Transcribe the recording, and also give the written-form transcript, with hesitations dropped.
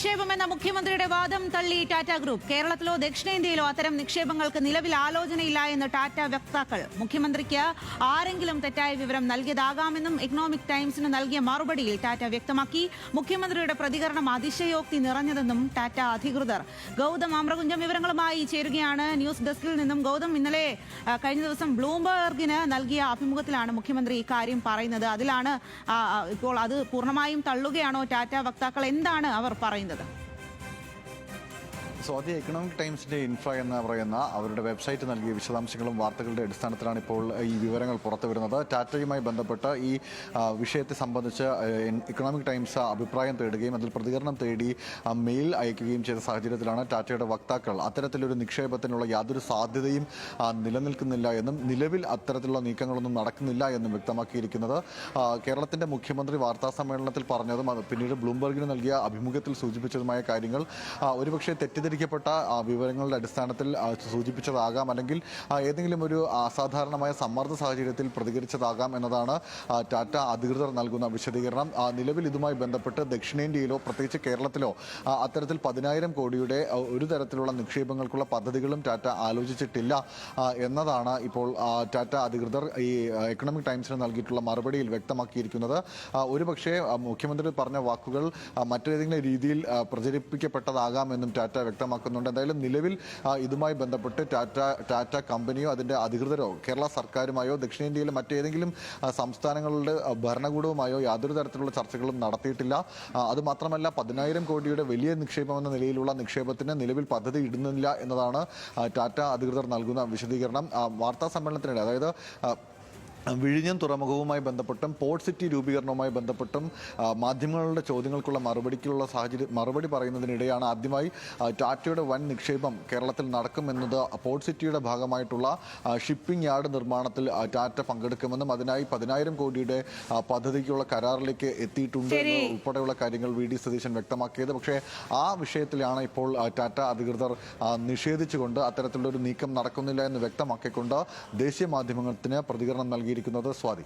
നിക്ഷേപമെന്ന മുഖ്യമന്ത്രിയുടെ വാദം തള്ളി ടാറ്റ ഗ്രൂപ്പ്. കേരളത്തിലോ ദക്ഷിണേന്ത്യയിലോ അത്തരം നിക്ഷേപങ്ങൾക്ക് നിലവിൽ ആലോചനയില്ല എന്ന് ടാറ്റ വക്താക്കൾ. മുഖ്യമന്ത്രിക്ക് ആരെങ്കിലും തെറ്റായ വിവരം നൽകിയതാകാമെന്നും എക്കണോമിക് ടൈംസിന് നൽകിയ മറുപടിയിൽ ടാറ്റ വ്യക്തമാക്കി. മുഖ്യമന്ത്രിയുടെ പ്രതികരണം അതിശയോക്തി നിറഞ്ഞതെന്നും ടാറ്റ അധികൃതർ. ഗൗതം ആമ്രകുഞ്ചം വിവരങ്ങളുമായി ചേരുകയാണ് ന്യൂസ് ഡെസ്കിൽ നിന്നും. ഗൗതം, ഇന്നലെ കഴിഞ്ഞ ദിവസം ബ്ലൂംബർഗിന് നൽകിയ അഭിമുഖത്തിലാണ് മുഖ്യമന്ത്രി ഇക്കാര്യം പറയുന്നത്. അതിലാണ് ഇപ്പോൾ അത് പൂർണ്ണമായും തള്ളുകയാണോ ടാറ്റ വക്താക്കൾ? എന്താണ് അവർ പറയുന്നത്? സ്വാതി, എക്കണോമിക് ടൈംസിന്റെ ഇൻഫ്ര എന്ന് പറയുന്ന അവരുടെ വെബ്സൈറ്റ് നൽകിയ വിശദാംശങ്ങളും വാർത്തകളുടെ അടിസ്ഥാനത്തിലാണ് ഇപ്പോൾ ഈ വിവരങ്ങൾ പുറത്തു വരുന്നത്. ടാറ്റയുമായി ബന്ധപ്പെട്ട് ഈ വിഷയത്തെ സംബന്ധിച്ച് എക്കണോമിക് ടൈംസ് അഭിപ്രായം തേടുകയും അതിൽ പ്രതികരണം തേടി മെയിൽ അയക്കുകയും ചെയ്ത സാഹചര്യത്തിലാണ് ടാറ്റയുടെ വക്താക്കൾ അത്തരത്തിലൊരു നിക്ഷേപത്തിനുള്ള യാതൊരു സാധ്യതയും നിലനിൽക്കുന്നില്ല എന്നും നിലവിൽ അത്തരത്തിലുള്ള നീക്കങ്ങളൊന്നും നടക്കുന്നില്ല എന്നും വ്യക്തമാക്കിയിരിക്കുന്നത്. കേരളത്തിന്റെ മുഖ്യമന്ത്രി വാർത്താ സമ്മേളനത്തിൽ പറഞ്ഞതും പിന്നീട് ബ്ലൂംബർഗിന് നൽകിയ അഭിമുഖത്തിൽ സൂചിപ്പിച്ചതുമായ കാര്യങ്ങൾ ഒരുപക്ഷെ തെറ്റിദ്ധരിക്കപ്പെട്ട വിവരങ്ങളുടെ അടിസ്ഥാനത്തിൽ സൂചിപ്പിച്ചതാകാം, അല്ലെങ്കിൽ ഏതെങ്കിലും ഒരു അസാധാരണമായ സമ്മർദ്ദ സാഹചര്യത്തിൽ പ്രതികരിച്ചതാകാം എന്നതാണ് ടാറ്റ അധികൃതർ നൽകുന്ന വിശദീകരണം. നിലവിൽ ഇതുമായി ബന്ധപ്പെട്ട് ദക്ഷിണേന്ത്യയിലോ പ്രത്യേകിച്ച് കേരളത്തിലോ അത്തരത്തിൽ 10,000 കോടിയുടെ ഒരു തരത്തിലുള്ള നിക്ഷേപങ്ങൾക്കുള്ള പദ്ധതികളും ടാറ്റ ആലോചിച്ചിട്ടില്ല എന്നതാണ് ഇപ്പോൾ ടാറ്റ അധികൃതർ ഈ എക്കണോമിക് ടൈംസിന് നൽകിയിട്ടുള്ള മറുപടിയിൽ വ്യക്തമാക്കിയിരിക്കുന്നത്. ഒരുപക്ഷെ മുഖ്യമന്ത്രി പറഞ്ഞ വാക്കുകൾ മറ്റേതെങ്കിലും രീതിയിൽ പ്രചരിപ്പിക്കപ്പെട്ടതാകാമെന്നും ടാറ്റ വ്യക്തമാക്കുന്നുണ്ട്. എന്തായാലും നിലവിൽ ഇതുമായി ബന്ധപ്പെട്ട് ടാറ്റ കമ്പനിയോ അതിൻ്റെ അധികൃതരോ കേരള സർക്കാരുമായോ ദക്ഷിണേന്ത്യയിലെ മറ്റേതെങ്കിലും സംസ്ഥാനങ്ങളുടെ ഭരണകൂടവുമായോ യാതൊരു തരത്തിലുള്ള ചർച്ചകളും നടത്തിയിട്ടില്ല. അതുമാത്രമല്ല, 10,000 കോടിയുടെ വലിയ നിക്ഷേപം എന്ന നിലയിലുള്ള നിക്ഷേപത്തിന് നിലവിൽ പദ്ധതി ഇടുന്നില്ല എന്നതാണ് ടാറ്റ അധികൃതർ നൽകുന്ന വിശദീകരണം. വാർത്താ സമ്മേളനത്തിനിടെ, അതായത് വിഴിഞ്ഞം തുറമുഖവുമായി ബന്ധപ്പെട്ടും പോർട്ട് സിറ്റി രൂപീകരണവുമായി ബന്ധപ്പെട്ടും മാധ്യമങ്ങളുടെ ചോദ്യങ്ങൾക്കുള്ള മറുപടി പറയുന്നതിനിടെയാണ് ആദ്യമായി ടാറ്റയുടെ വൻ നിക്ഷേപം കേരളത്തിൽ നടക്കുമെന്നത് പോർട്ട് സിറ്റിയുടെ ഭാഗമായിട്ടുള്ള ഷിപ്പിംഗ് യാർഡ് നിർമ്മാണത്തിൽ ടാറ്റ പങ്കെടുക്കുമെന്നും അതിനായി 10,000 കോടിയുടെ പദ്ധതിക്കുള്ള കരാറിലേക്ക് എത്തിയിട്ടുണ്ട് ഉൾപ്പെടെയുള്ള കാര്യങ്ങൾ വി ഡി സതീശൻ വ്യക്തമാക്കിയത്. പക്ഷേ ആ വിഷയത്തിലാണ് ഇപ്പോൾ ടാറ്റ അധികൃതർ നിഷേധിച്ചുകൊണ്ട് അത്തരത്തിലുള്ള ഒരു നീക്കം നടക്കുന്നില്ല എന്ന് വ്യക്തമാക്കിക്കൊണ്ട് ദേശീയ മാധ്യമത്തിന് പ്രതികരണം നൽകിയിരിക്കുന്നത്. സ്വാതി.